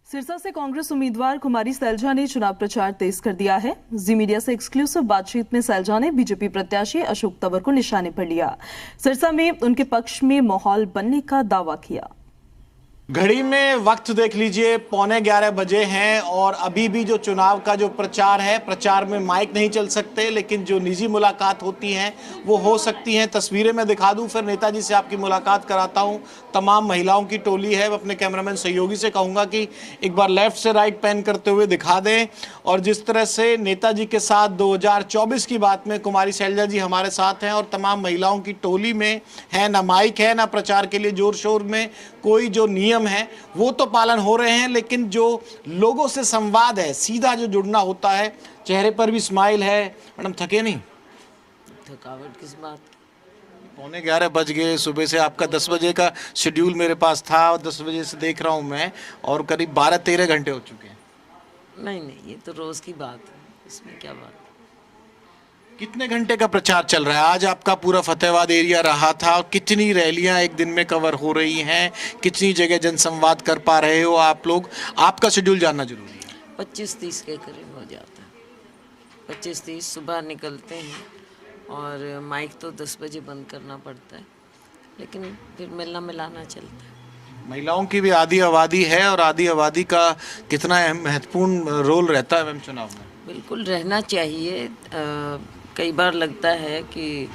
सिरसा से कांग्रेस उम्मीदवार कुमारी सैलजा ने चुनाव प्रचार तेज कर दिया है। जी मीडिया से एक्सक्लूसिव बातचीत में सैलजा ने बीजेपी प्रत्याशी अशोक तंवर को निशाने पर लिया। सिरसा में उनके पक्ष में माहौल बनने का दावा किया। घड़ी में वक्त देख लीजिए, 11:15 बजे हैं और अभी भी जो चुनाव का जो प्रचार है, प्रचार में माइक नहीं चल सकते, लेकिन जो निजी मुलाकात होती हैं वो हो सकती हैं। तस्वीरें मैं दिखा दूं, फिर नेताजी से आपकी मुलाकात कराता हूं। तमाम महिलाओं की टोली है। अपने कैमरामैन सहयोगी से कहूंगा कि एक बार लेफ्ट से राइट पैन करते हुए दिखा दें। और जिस तरह से नेताजी के साथ 2024 की बात में कुमारी सैलजा जी हमारे साथ हैं और तमाम महिलाओं की टोली में है, ना माइक है ना प्रचार के लिए जोर शोर में कोई जो नियम है वो तो पालन हो रहे हैं, लेकिन जो लोगों से संवाद है, सीधा जो जुड़ना होता है, चेहरे पर भी स्माइल है। मैडम थके नहीं? थकावट किस बात की? 11:15 बज गए। सुबह से आपका 10 बजे का शेड्यूल मेरे पास था और 10 बजे से देख रहा हूं मैं, और करीब 12-13 घंटे हो चुके हैं। नहीं, ये तो रोज की बात है, इसमें क्या बात? कितने घंटे का प्रचार चल रहा है? आज आपका पूरा फतेहाबाद एरिया रहा था। कितनी रैलियां एक दिन में कवर हो रही हैं? कितनी जगह जनसंवाद कर पा रहे हो आप लोग? आपका शेड्यूल जानना जरूरी है। 25-30 के करीब हो जाता है। 25-30 सुबह निकलते हैं और माइक तो 10 बजे बंद करना पड़ता है, लेकिन फिर मिलना मिलाना चलता है। महिलाओं की भी आधी आबादी है और आधी आबादी का कितना महत्वपूर्ण रोल रहता है मैम चुनाव में? बिल्कुल रहना चाहिए। कई बार लगता है कि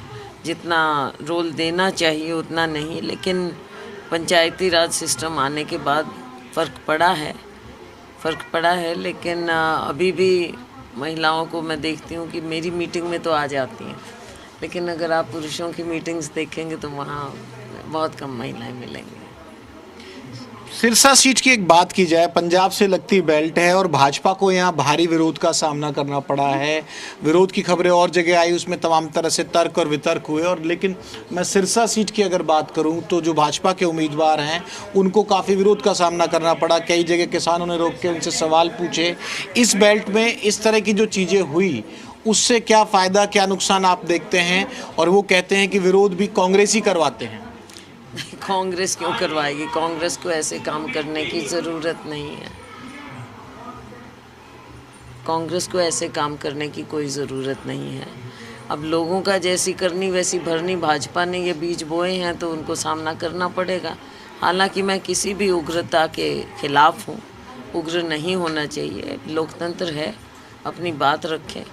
जितना रोल देना चाहिए उतना नहीं, लेकिन पंचायती राज सिस्टम आने के बाद फ़र्क पड़ा है। लेकिन अभी भी महिलाओं को मैं देखती हूँ कि मेरी मीटिंग में तो आ जाती हैं, लेकिन अगर आप पुरुषों की मीटिंग्स देखेंगे तो वहाँ बहुत कम महिलाएं मिलेंगी। सिरसा सीट की एक बात की जाए, पंजाब से लगती बेल्ट है और भाजपा को यहाँ भारी विरोध का सामना करना पड़ा है। विरोध की खबरें और जगह आई, उसमें तमाम तरह से तर्क और वितर्क हुए। और लेकिन मैं सिरसा सीट की अगर बात करूं तो जो भाजपा के उम्मीदवार हैं उनको काफ़ी विरोध का सामना करना पड़ा। कई जगह किसानों ने रोक के उनसे सवाल पूछे। इस बेल्ट में इस तरह की जो चीज़ें हुई उससे क्या फ़ायदा क्या नुकसान आप देखते हैं? और वो कहते हैं कि विरोध भी कांग्रेस ही करवाते हैं। कांग्रेस क्यों करवाएगी? कांग्रेस को ऐसे काम करने की ज़रूरत नहीं है। कांग्रेस को ऐसे काम करने की कोई ज़रूरत नहीं है। अब लोगों का जैसी करनी वैसी भरनी, भाजपा ने ये बीज बोए हैं तो उनको सामना करना पड़ेगा। हालांकि मैं किसी भी उग्रता के खिलाफ हूँ, उग्र नहीं होना चाहिए, लोकतंत्र है, अपनी बात रखें,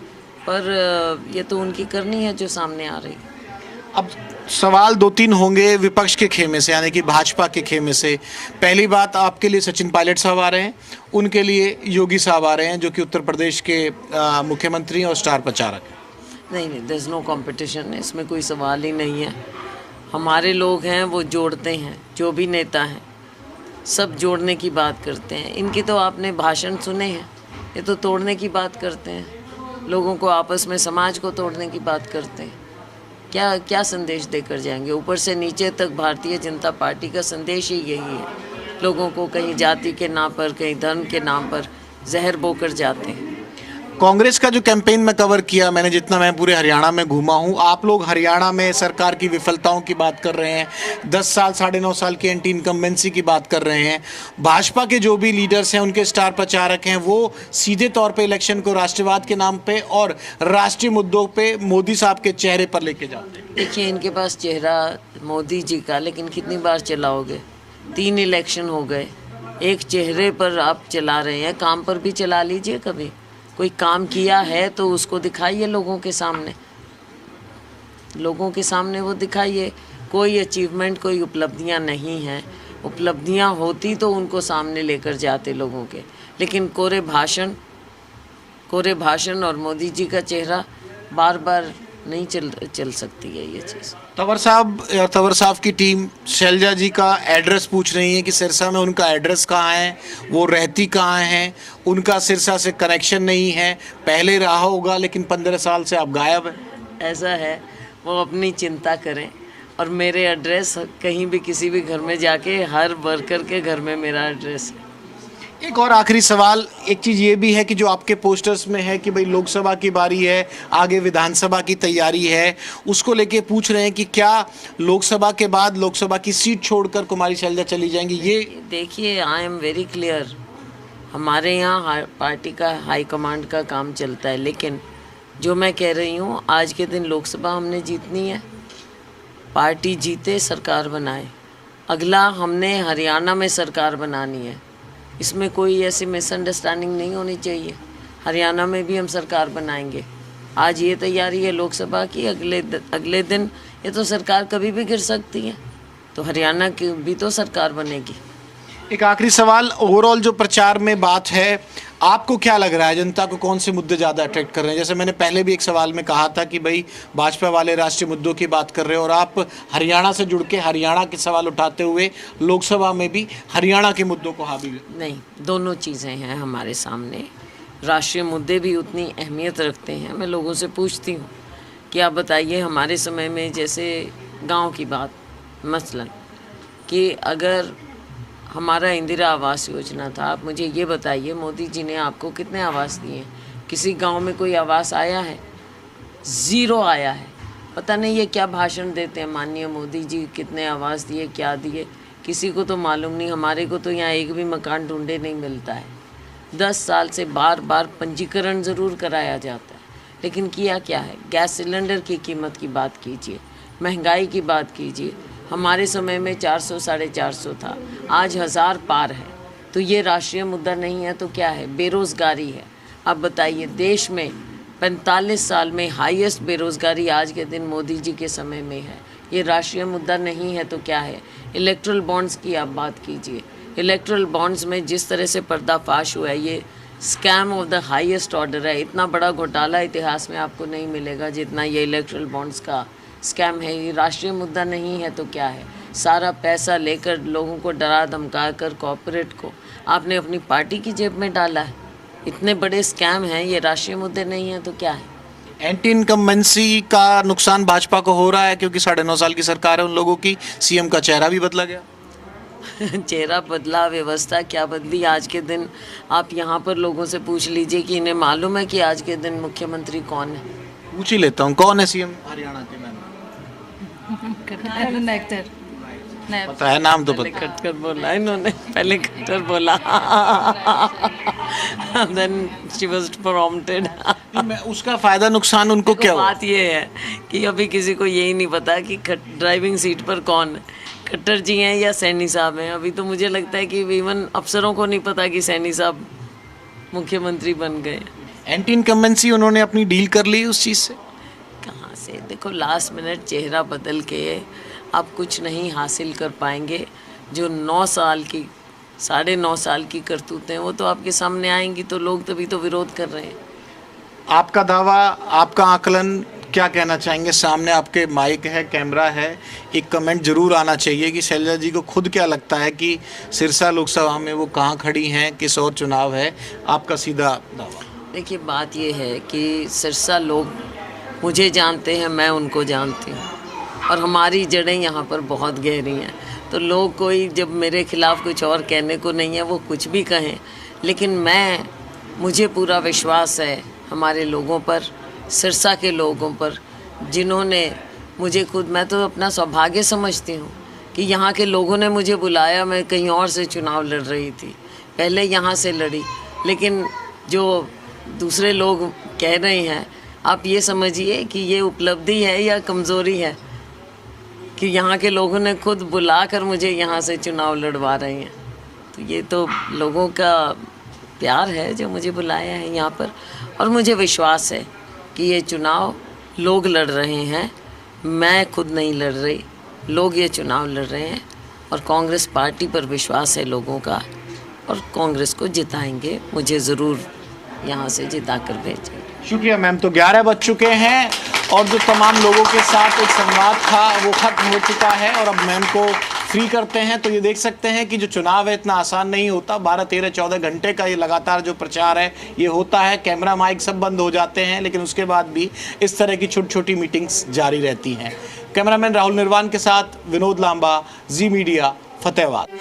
पर ये तो उनकी करनी है जो सामने आ रही है। अब सवाल 2-3 होंगे विपक्ष के खेमे से, यानी कि भाजपा के खेमे से। पहली बात, आपके लिए सचिन पायलट साहब आ रहे हैं, उनके लिए योगी साहब आ रहे हैं जो कि उत्तर प्रदेश के मुख्यमंत्री और स्टार प्रचारक हैं। नहीं, देयर इज़ नो कंपटीशन, इसमें कोई सवाल ही नहीं है। हमारे लोग हैं वो जोड़ते हैं, जो भी नेता हैं सब जोड़ने की बात करते हैं। इनकी तो आपने भाषण सुने हैं, ये तो तोड़ने की बात करते हैं, लोगों को आपस में, समाज को तोड़ने की बात करते हैं। क्या संदेश देकर जाएंगे? ऊपर से नीचे तक भारतीय जनता पार्टी का संदेश ही यही है, लोगों को कहीं जाति के नाम पर, कहीं धर्म के नाम पर जहर बोकर जाते हैं। कांग्रेस का जो कैंपेन में कवर किया मैंने, जितना मैं पूरे हरियाणा में घूमा हूँ, आप लोग हरियाणा में सरकार की विफलताओं की बात कर रहे हैं, 10 साल 9.5 साल की एंटी इनकम्बेंसी की बात कर रहे हैं। भाजपा के जो भी लीडर्स हैं, उनके स्टार प्रचारक हैं, वो सीधे तौर पे इलेक्शन को राष्ट्रवाद के नाम पे और राष्ट्रीय मुद्दों पे मोदी साहब के चेहरे पर लेके जाते हैं। देखिए, इनके पास चेहरा मोदी जी का, लेकिन कितनी बार चलाओगे? 3 इलेक्शन हो गए, एक चेहरे पर आप चला रहे हैं। काम पर भी चला लीजिए, कभी कोई काम किया है तो उसको दिखाइए लोगों के सामने, वो दिखाइए। कोई अचीवमेंट, कोई उपलब्धियां नहीं हैं। उपलब्धियां होती तो उनको सामने लेकर जाते लोगों के, लेकिन कोरे भाषण और मोदी जी का चेहरा बार बार नहीं चल सकती है ये चीज़। तंवर साहब की टीम सैलजा जी का एड्रेस पूछ रही है कि सिरसा में उनका एड्रेस कहाँ है, वो रहती कहाँ हैं, उनका सिरसा से कनेक्शन नहीं है। पहले रहा होगा लेकिन 15 साल से आप गायब हैं। ऐसा है, वो अपनी चिंता करें। और मेरे एड्रेस कहीं भी किसी भी घर में जाके, हर वर्कर के घर में मेरा एड्रेस है। एक और आखिरी सवाल, एक चीज़ ये भी है कि जो आपके पोस्टर्स में है कि भाई लोकसभा की बारी है, आगे विधानसभा की तैयारी है, उसको लेके पूछ रहे हैं कि क्या लोकसभा के बाद लोकसभा की सीट छोड़कर कुमारी सैलजा चली जाएंगी? ये देखिए, आई एम वेरी क्लियर, हमारे यहाँ पार्टी का हाई कमांड का काम चलता है, लेकिन जो मैं कह रही हूँ, आज के दिन लोकसभा हमने जीतनी है, पार्टी जीते सरकार बनाए। अगला हमने हरियाणा में सरकार बनानी है, इसमें कोई ऐसी मिसअंडरस्टैंडिंग नहीं होनी चाहिए। हरियाणा में भी हम सरकार बनाएंगे। आज ये तैयारी है लोकसभा की, अगले दिन ये तो सरकार कभी भी गिर सकती है, तो हरियाणा की भी तो सरकार बनेगी। एक आखिरी सवाल, ओवरऑल जो प्रचार में बात है, आपको क्या लग रहा है जनता को कौन से मुद्दे ज़्यादा अट्रैक्ट कर रहे हैं? जैसे मैंने पहले भी एक सवाल में कहा था कि भाई भाजपा वाले राष्ट्रीय मुद्दों की बात कर रहे हो और आप हरियाणा से जुड़ के हरियाणा के सवाल उठाते हुए लोकसभा में भी हरियाणा के मुद्दों को हावी नहीं, दोनों चीज़ें हैं हमारे सामने। राष्ट्रीय मुद्दे भी उतनी अहमियत रखते हैं। मैं लोगों से पूछती हूँ कि आप बताइए, हमारे समय में जैसे गांव की बात मसलन, कि अगर हमारा इंदिरा आवास योजना था, आप मुझे ये बताइए मोदी जी ने आपको कितने आवास दिए? किसी गांव में कोई आवास आया है? ज़ीरो आया है। पता नहीं ये क्या भाषण देते हैं माननीय मोदी जी, कितने आवास दिए, क्या दिए, किसी को तो मालूम नहीं। हमारे को तो यहाँ एक भी मकान ढूंढे नहीं मिलता है। 10 साल से बार बार पंजीकरण ज़रूर कराया जाता है, लेकिन किया क्या है? गैस सिलेंडर की कीमत की बात कीजिए, महंगाई की बात कीजिए। हमारे समय में 400 450 था, आज 1000 पार है। तो ये राष्ट्रीय मुद्दा नहीं है तो क्या है? बेरोज़गारी है। अब बताइए, देश में 45 साल में हाईएस्ट बेरोज़गारी आज के दिन मोदी जी के समय में है। ये राष्ट्रीय मुद्दा नहीं है तो क्या है? इलेक्ट्रल बॉन्ड्स की आप बात कीजिए। इलेक्ट्रल बॉन्ड्स में जिस तरह से पर्दाफाश हुआ है, ये scam of the highest order है। इतना बड़ा घोटाला इतिहास में आपको नहीं मिलेगा जितना ये इलेक्ट्रल बॉन्ड्स का स्कैम है। ये राष्ट्रीय मुद्दा नहीं है तो क्या है? सारा पैसा लेकर लोगों को डरा धमका कर कॉर्पोरेट को आपने अपनी पार्टी की जेब में डाला है। इतने बड़े स्कैम हैं, ये राष्ट्रीय मुद्दे नहीं है तो क्या है? एंटी इनकम्बेंसी का नुकसान भाजपा को हो रहा है क्योंकि 9.5 साल की सरकार है उन लोगों की, सीएम का चेहरा भी बदला गया। चेहरा बदला, व्यवस्था क्या बदली? आज के दिन आप यहाँ पर लोगों से पूछ लीजिए कि इन्हें मालूम है कि आज के दिन मुख्यमंत्री कौन है? पूछ ही लेता हूँ, कौन है सीएम हरियाणा के? मैंने पता है, नाम तो पहले पता कटकर बोला इन्होंने, पहले कटकर बोला देन शी वाज प्रॉम्प्टेड। मैं उसका फायदा नुकसान उनको क्या हुआ? बात ये है कि अभी किसी को यही नहीं पता कि ड्राइविंग सीट पर कौन है, खट्टर जी हैं या सैनी साहब हैं। अभी तो मुझे लगता है कि इवन अफसरों को नहीं पता कि सैनी साहब मुख्यमंत्री बन गए। एंटी इनकम्बेंसी उन्होंने अपनी डील कर ली उस चीज़ से? कहाँ से? देखो, लास्ट मिनट चेहरा बदल के आप कुछ नहीं हासिल कर पाएंगे। जो 9 साल की 9.5 साल की करतूतें वो तो आपके सामने आएंगी, तो लोग तभी तो विरोध कर रहे हैं। आपका दावा, आपका आकलन, क्या कहना चाहेंगे? सामने आपके माइक है, कैमरा है, एक कमेंट जरूर आना चाहिए कि शैलजा जी को खुद क्या लगता है कि सिरसा लोकसभा में वो कहाँ खड़ी हैं, किस और चुनाव है? आपका सीधा दावा। देखिए, बात ये है कि सिरसा लोग मुझे जानते हैं, मैं उनको जानती हूँ, और हमारी जड़ें यहाँ पर बहुत गहरी हैं। तो लोग कोई जब मेरे खिलाफ कुछ और कहने को नहीं है, वो कुछ भी कहें, लेकिन मुझे पूरा विश्वास है हमारे लोगों पर, सिरसा के लोगों पर, जिन्होंने मुझे खुद, मैं तो अपना सौभाग्य समझती हूँ कि यहाँ के लोगों ने मुझे बुलाया। मैं कहीं और से चुनाव लड़ रही थी, पहले यहाँ से लड़ी, लेकिन जो दूसरे लोग कह रहे हैं, आप ये समझिए कि ये उपलब्धि है या कमज़ोरी है कि यहाँ के लोगों ने खुद बुलाकर मुझे यहाँ से चुनाव लड़वा रहे हैं। तो ये तो लोगों का प्यार है जो मुझे बुलाया है यहाँ पर, और मुझे विश्वास है कि ये चुनाव लोग लड़ रहे हैं, मैं खुद नहीं लड़ रही, लोग ये चुनाव लड़ रहे हैं। और कांग्रेस पार्टी पर विश्वास है लोगों का, और कांग्रेस को जिताएंगे, मुझे ज़रूर यहाँ से जिता कर भेजेंगे। शुक्रिया मैम। तो 11 बज चुके हैं और जो तमाम लोगों के साथ एक संवाद था वो खत्म हो चुका है और अब मैम को फ्री करते हैं। तो ये देख सकते हैं कि जो चुनाव है इतना आसान नहीं होता। 12, 13, 14 घंटे का ये लगातार जो प्रचार है ये होता है, कैमरा माइक सब बंद हो जाते हैं, लेकिन उसके बाद भी इस तरह की छोटी छोटी मीटिंग्स जारी रहती हैं। कैमरामैन राहुल निर्वाण के साथ विनोद लांबा, जी मीडिया, फतेहाबाद।